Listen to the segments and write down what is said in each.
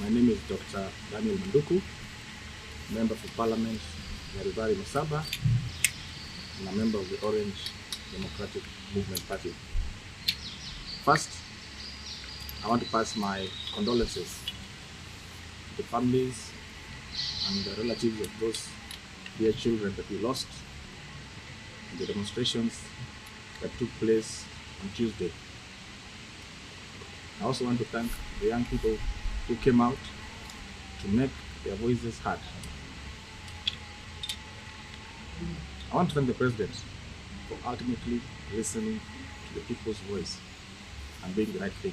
My name is Dr. Daniel Manduku, Member for Parliament, Nyaribari Musaba, and a member of the Orange Democratic Movement Party. First, I want to pass my condolences to the families and the relatives of those dear children that we lost in the demonstrations that took place on Tuesday. I also want to thank the young people who came out to make their voices heard. I want to thank the President for ultimately listening to the people's voice and doing the right thing.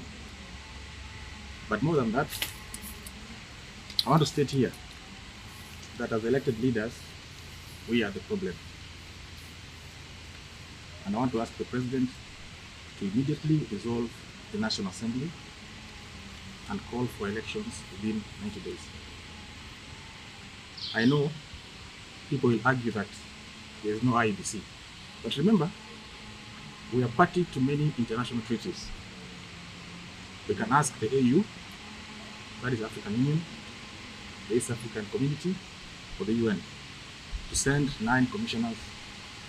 But more than that, I want to state here that as elected leaders, we are the problem. And I want to ask the President to immediately dissolve the National Assembly and call for elections within 90 days. I know people will argue that there is no IEBC, but remember, we are party to many international treaties. We can ask the AU, that is African Union, the East African Community, or the UN to send 9 commissioners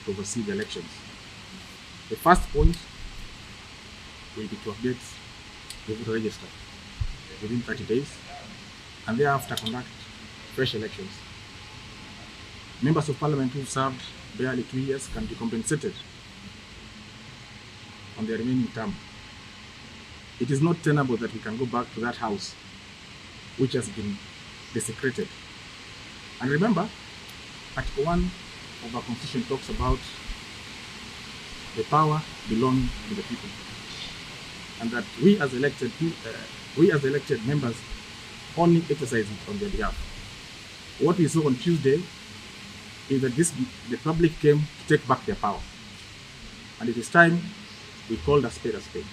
to oversee the elections. The first point will be to update the voter register within 30 days, and thereafter conduct fresh elections. Members of Parliament who served barely 2 years can be compensated on their remaining term. It is not tenable that we can go back to that house which has been desecrated. And remember, Article 1 of our Constitution talks about the power belonging to the people, and that we as elected members only exercise it on their behalf. What we saw on Tuesday is that the public came to take back their power, and it is time we called a spade a spade.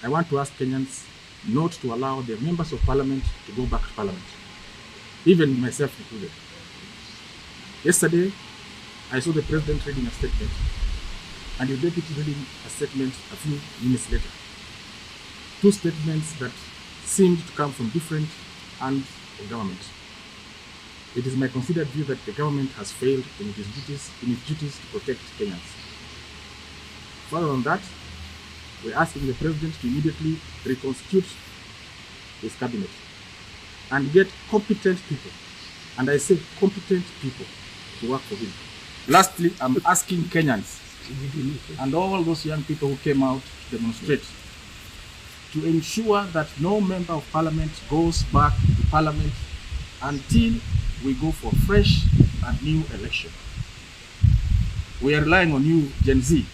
I want to ask Kenyans not to allow their members of Parliament to go back to Parliament, even myself included. Yesterday, I saw the President reading a statement, and the Deputy reading a statement a few minutes later. 2 statements that seemed to come from different arms of government. It is my considered view that the government has failed in its duties to protect Kenyans. Further on that, we're asking the President to immediately reconstitute his cabinet and get competent people, and I say competent people, to work for him. Lastly, I'm asking Kenyans and all those young people who came out to demonstrate to ensure that no member of Parliament goes back to Parliament until we go for fresh and new election. We are relying on you, Gen Z,